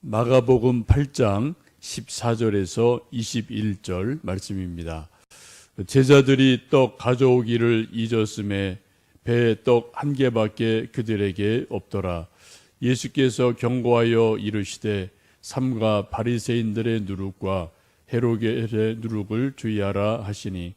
마가복음 8장 14절에서 21절 말씀입니다. 제자들이 떡 가져오기를 잊었음에 배에 떡 한 개밖에 그들에게 없더라. 예수께서 경고하여 이르시되 삼가 바리새인들의 누룩과 헤로겔의 누룩을 주의하라 하시니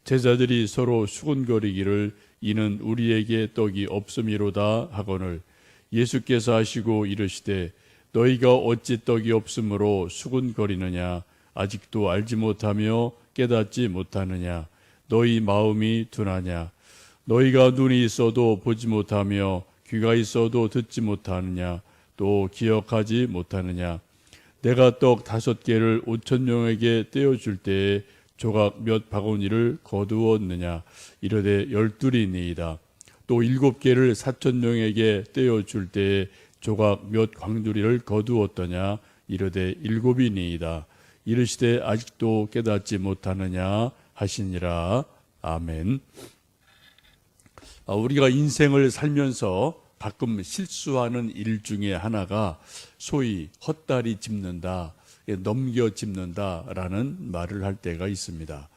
제자들이 서로 수군거리기를 이는 우리에게 떡이 없음이로다 하거늘 예수께서 하시고 이르시되 너희가 어찌 떡이 없으므로 수군거리느냐 아직도 알지 못하며 깨닫지 못하느냐 너희 마음이 둔하냐 너희가 눈이 있어도 보지 못하며 귀가 있어도 듣지 못하느냐 또 기억하지 못하느냐 내가 떡 5개를 5,000명에게 떼어줄 때에 조각 몇 바구니를 거두었느냐 이르되 12이니이다 또 7개를 4,000명에게 떼어줄 때에 조각 몇 광두리를 거두었더냐 이르되 7이니이다 이르시되 아직도 깨닫지 못하느냐 하시니라. 아멘. 우리가 인생을 살면서 가끔 실수하는 일 중에 하나가 소위 헛다리 짚는다, 넘겨짚는다라는 말을 할 때가 있습니다.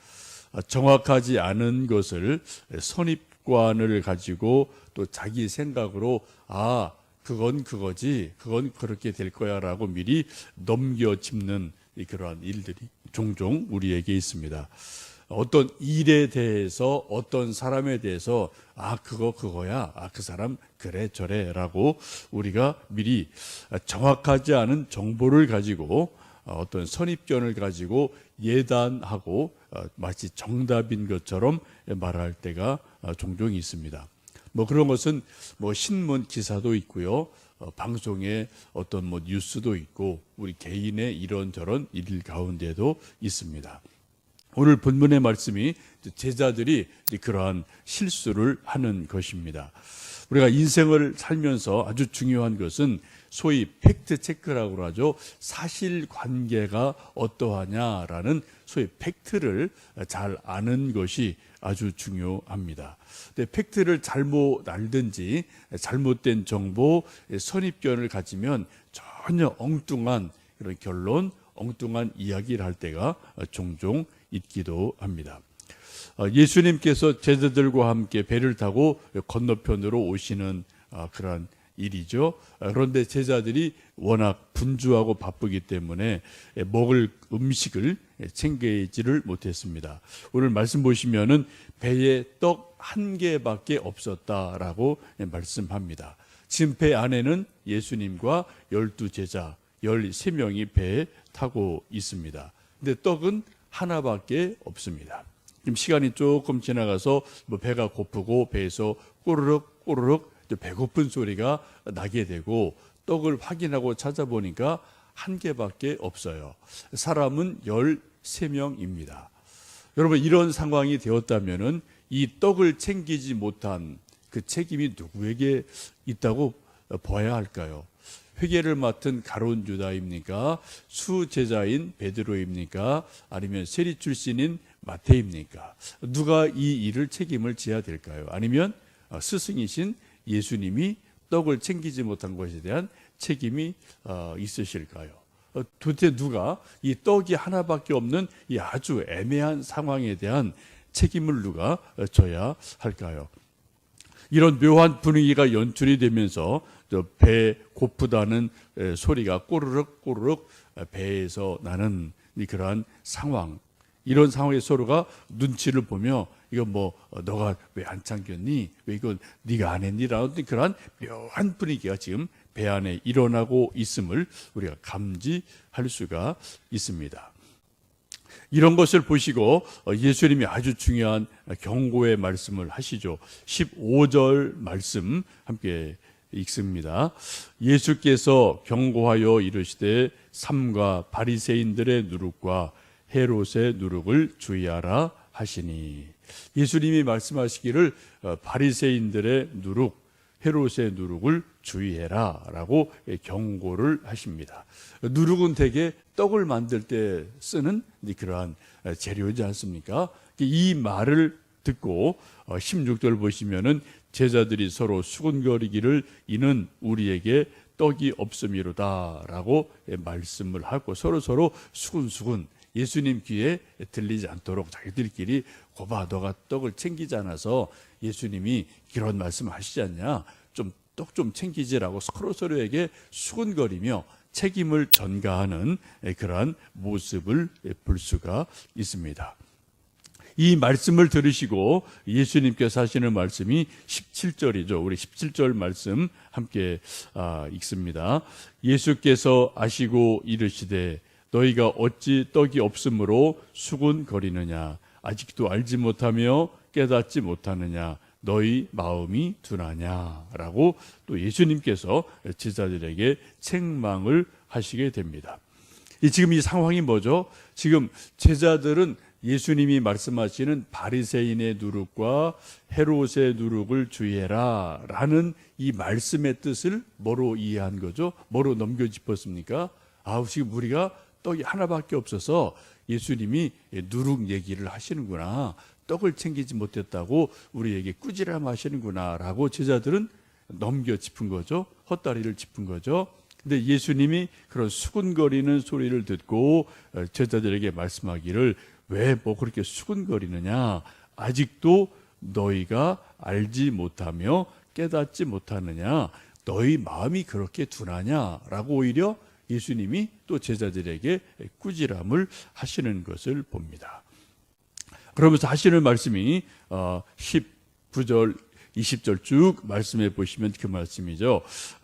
정확하지 않은 것을 선입관을 가지고 또 자기 생각으로 그건 그거지, 그건 그렇게 될 거야 라고 미리 넘겨짚는 그러한 일들이 종종 우리에게 있습니다. 어떤 일에 대해서 어떤 사람에 대해서 그거야 그 사람 그래 저래 라고 우리가 미리 정확하지 않은 정보를 가지고 어떤 선입견을 가지고 예단하고 마치 정답인 것처럼 말할 때가 종종 있습니다. 그런 것은 신문 기사도 있고요. 방송에 어떤 뉴스도 있고 우리 개인의 이런저런 일 가운데도 있습니다. 오늘 본문의 말씀이 제자들이 그러한 실수를 하는 것입니다. 우리가 인생을 살면서 아주 중요한 것은 소위 팩트 체크라고 하죠. 사실관계가 어떠하냐라는 소위 팩트를 잘 아는 것이 아주 중요합니다. 근데 팩트를 잘못 알든지 잘못된 정보, 선입견을 가지면 전혀 엉뚱한 그런 결론, 엉뚱한 이야기를 할 때가 종종 있기도 합니다. 예수님께서 제자들과 함께 배를 타고 건너편으로 오시는 그런 일이죠. 그런데 제자들이 워낙 분주하고 바쁘기 때문에 먹을 음식을 챙기지를 못했습니다. 오늘 말씀 보시면은 배에 떡 1개밖에 없었다라고 말씀합니다. 지금 배 안에는 예수님과 12제자 13명이 배에 타고 있습니다. 근데 떡은 하나밖에 없습니다. 지금 시간이 조금 지나가서 배가 고프고 배에서 꼬르륵 꼬르륵 배고픈 소리가 나게 되고 떡을 확인하고 찾아보니까 1개밖에 없어요. 사람은 13명입니다. 여러분 이런 상황이 되었다면은 이 떡을 챙기지 못한 그 책임이 누구에게 있다고 봐야 할까요? 회계를 맡은 가룟 유다입니까? 수제자인 베드로입니까? 아니면 세리 출신인 마태입니까? 누가 이 일을 책임을 져야 될까요? 아니면 스승이신 예수님이 떡을 챙기지 못한 것에 대한 책임이 있으실까요? 도대체 누가 이 떡이 하나밖에 없는 이 아주 애매한 상황에 대한 책임을 누가 져야 할까요? 이런 묘한 분위기가 연출이 되면서 배 고프다는 소리가 꼬르륵 꼬르륵 배에서 나는 그러한 상황, 이런 상황에 서로가 눈치를 보며 이거 너가 왜 안 챙겼니? 왜 이건 네가 안 했니? 라는 그러한 묘한 분위기가 지금 배 안에 일어나고 있음을 우리가 감지할 수가 있습니다. 이런 것을 보시고 예수님이 아주 중요한 경고의 말씀을 하시죠. 15절 말씀 함께 읽습니다. 예수께서 경고하여 이르시되 삼가 바리새인들의 누룩과 헤롯의 누룩을 주의하라 하시니, 예수님이 말씀하시기를 바리새인들의 누룩, 헤롯의 누룩을 주의해라 라고 경고를 하십니다. 누룩은 대개 떡을 만들 때 쓰는 그러한 재료이지 않습니까? 이 말을 듣고 16절 보시면은 제자들이 서로 수군거리기를 이는 우리에게 떡이 없음이로다라고 말씀을 하고 서로 수근수근 예수님 귀에 들리지 않도록 자기들끼리 거봐 너가 떡을 챙기지 않아서 예수님이 이런 말씀 하시지 않냐, 좀 떡 좀 챙기지라고 서로에게 수근거리며 책임을 전가하는 그러한 모습을 볼 수가 있습니다. 이 말씀을 들으시고 예수님께서 하시는 말씀이 17절이죠. 우리 17절 말씀 함께 읽습니다. 예수께서 아시고 이르시되 너희가 어찌 떡이 없으므로 수군거리느냐, 아직도 알지 못하며 깨닫지 못하느냐, 너희 마음이 둔하냐라고 또 예수님께서 제자들에게 책망을 하시게 됩니다. 지금 이 상황이 뭐죠? 지금 제자들은 예수님이 말씀하시는 바리새인의 누룩과 헤롯의 누룩을 주의해라 라는 이 말씀의 뜻을 뭐로 이해한 거죠? 뭐로 넘겨짚었습니까? 지금 우리가 떡이 하나밖에 없어서 예수님이 누룩 얘기를 하시는구나, 떡을 챙기지 못했다고 우리에게 꾸지람 하시는구나 라고 제자들은 넘겨짚은 거죠. 헛다리를 짚은 거죠. 근데 예수님이 그런 수군거리는 소리를 듣고 제자들에게 말씀하기를 왜 뭐 그렇게 수군거리느냐, 아직도 너희가 알지 못하며 깨닫지 못하느냐, 너희 마음이 그렇게 둔하냐라고 오히려 예수님이 또 제자들에게 꾸지람을 하시는 것을 봅니다. 그러면서 하시는 말씀이 19절 20절 쭉 말씀해 보시면 그 말씀이죠.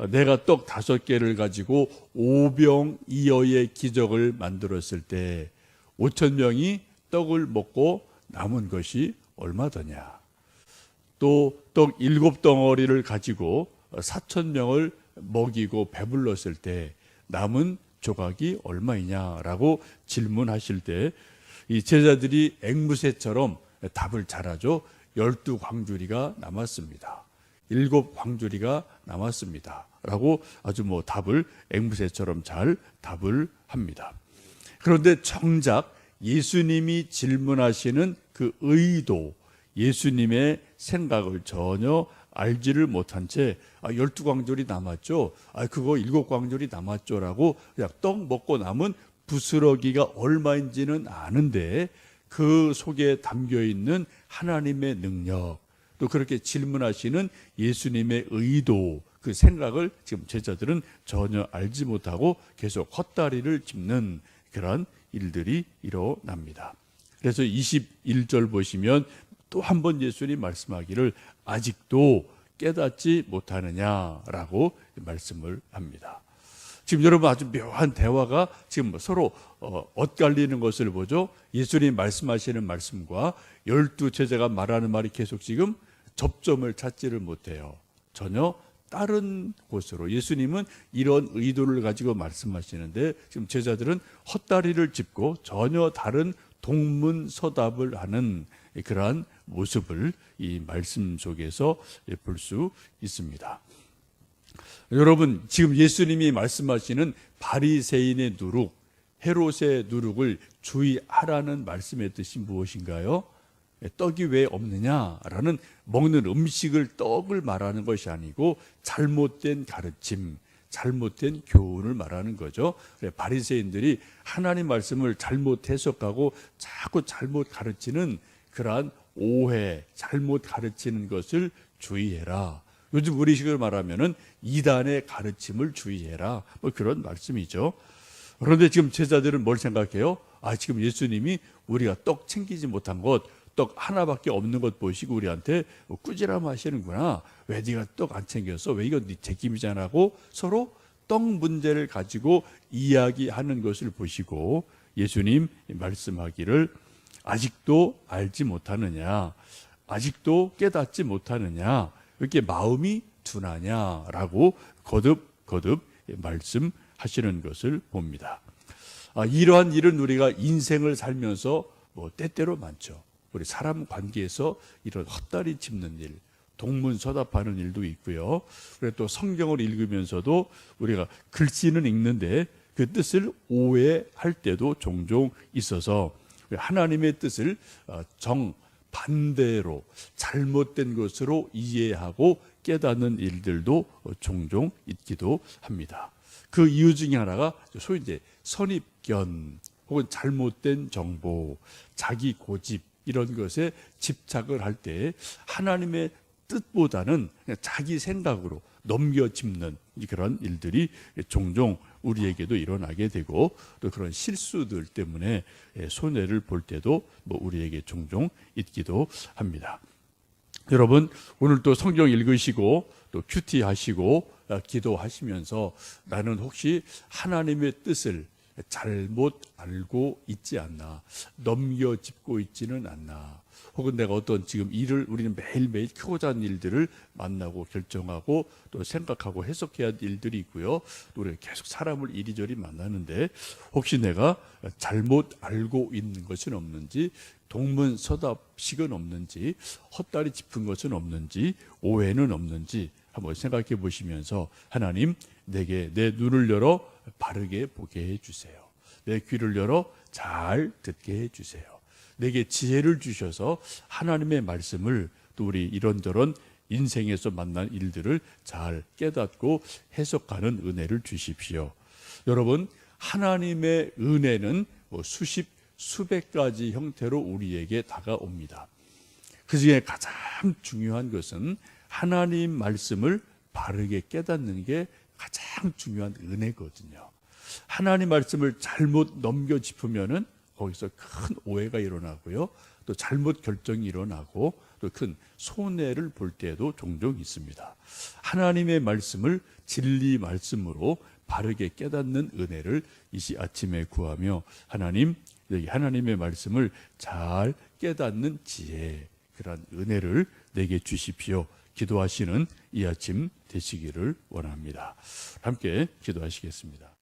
내가 떡 5개를 가지고 5병2어의 기적을 만들었을 때 5,000명이 떡을 먹고 남은 것이 얼마더냐. 또 떡 7덩어리를 가지고 4,000명을 먹이고 배불렀을 때 남은 조각이 얼마이냐라고 질문하실 때 이 제자들이 앵무새처럼 답을 잘하죠. 12광주리가 남았습니다. 7광주리가 남았습니다. 라고 아주 답을 앵무새처럼 잘 답을 합니다. 그런데 정작 예수님이 질문하시는 그 의도, 예수님의 생각을 전혀 알지를 못한 채 12광주리 남았죠. 그거 7광주리 남았죠. 라고 그냥 떡 먹고 남은 부스러기가 얼마인지는 아는데 그 속에 담겨있는 하나님의 능력, 또 그렇게 질문하시는 예수님의 의도, 그 생각을 지금 제자들은 전혀 알지 못하고 계속 헛다리를 짚는 그런 일들이 일어납니다. 그래서 21절 보시면 또 한 번 예수님 말씀하기를 아직도 깨닫지 못하느냐라고 말씀을 합니다. 지금 여러분 아주 묘한 대화가 지금 서로 엇갈리는 것을 보죠. 예수님 말씀하시는 말씀과 12제자가 말하는 말이 계속 지금 접점을 찾지를 못해요. 전혀 다른 곳으로 예수님은 이런 의도를 가지고 말씀하시는데 지금 제자들은 헛다리를 짚고 전혀 다른 동문서답을 하는 그러한 모습을 이 말씀 속에서 볼 수 있습니다. 여러분 지금 예수님이 말씀하시는 바리새인의 누룩, 헤롯의 누룩을 주의하라는 말씀의 뜻이 무엇인가요? 떡이 왜 없느냐라는 먹는 음식을 떡을 말하는 것이 아니고 잘못된 가르침, 잘못된 교훈을 말하는 거죠. 바리새인들이 하나님 말씀을 잘못 해석하고 자꾸 잘못 가르치는 그러한 오해, 잘못 가르치는 것을 주의해라. 요즘 우리식으로 말하면은 이단의 가르침을 주의해라. 그런 말씀이죠. 그런데 지금 제자들은 뭘 생각해요? 지금 예수님이 우리가 떡 챙기지 못한 것, 떡 하나밖에 없는 것 보시고 우리한테 꾸지람 하시는구나. 왜 네가 떡 안 챙겼어? 왜 이거 네 책임이잖아고 서로 떡 문제를 가지고 이야기하는 것을 보시고 예수님 말씀하기를 아직도 알지 못하느냐, 아직도 깨닫지 못하느냐, 이렇게 마음이 둔하냐라고 거듭 말씀하시는 것을 봅니다. 이러한 일은 우리가 인생을 살면서 때때로 많죠. 우리 사람 관계에서 이런 헛다리 짚는 일, 동문서답하는 일도 있고요. 그리고 또 성경을 읽으면서도 우리가 글씨는 읽는데 그 뜻을 오해할 때도 종종 있어서 하나님의 뜻을 정반대로 잘못된 것으로 이해하고 깨닫는 일들도 종종 있기도 합니다. 그 이유 중에 하나가 소위 이제 선입견 혹은 잘못된 정보, 자기 고집 이런 것에 집착을 할 때 하나님의 뜻보다는 그냥 자기 생각으로 넘겨짚는 그런 일들이 종종 우리에게도 일어나게 되고, 또 그런 실수들 때문에 손해를 볼 때도 우리에게 종종 있기도 합니다. 여러분, 오늘 또 성경 읽으시고 또 큐티 하시고 기도하시면서 나는 혹시 하나님의 뜻을 잘못 알고 있지 않나, 넘겨짚고 있지는 않나, 혹은 내가 어떤 지금 일을 우리는 매일매일 크고 작은 일들을 만나고 결정하고 또 생각하고 해석해야 할 일들이 있고요. 또 우리가 계속 사람을 이리저리 만나는데 혹시 내가 잘못 알고 있는 것은 없는지, 동문서답식은 없는지, 헛다리 짚은 것은 없는지, 오해는 없는지 한번 생각해 보시면서 하나님, 내게 내 눈을 열어 바르게 보게 해주세요. 내 귀를 열어 잘 듣게 해주세요. 내게 지혜를 주셔서 하나님의 말씀을 또 우리 이런저런 인생에서 만난 일들을 잘 깨닫고 해석하는 은혜를 주십시오. 여러분, 하나님의 은혜는 수십, 수백 가지 형태로 우리에게 다가옵니다. 그 중에 가장 중요한 것은 하나님 말씀을 바르게 깨닫는 게 가장 중요한 은혜거든요. 하나님 말씀을 잘못 넘겨짚으면은 거기서 큰 오해가 일어나고요. 또 잘못 결정이 일어나고 또 큰 손해를 볼 때도 종종 있습니다. 하나님의 말씀을 진리 말씀으로 바르게 깨닫는 은혜를 이 아침에 구하며 하나님, 여기 하나님의 말씀을 잘 깨닫는 지혜, 그런 은혜를 내게 주십시오. 기도하시는 이 아침 되시기를 원합니다. 함께 기도하시겠습니다.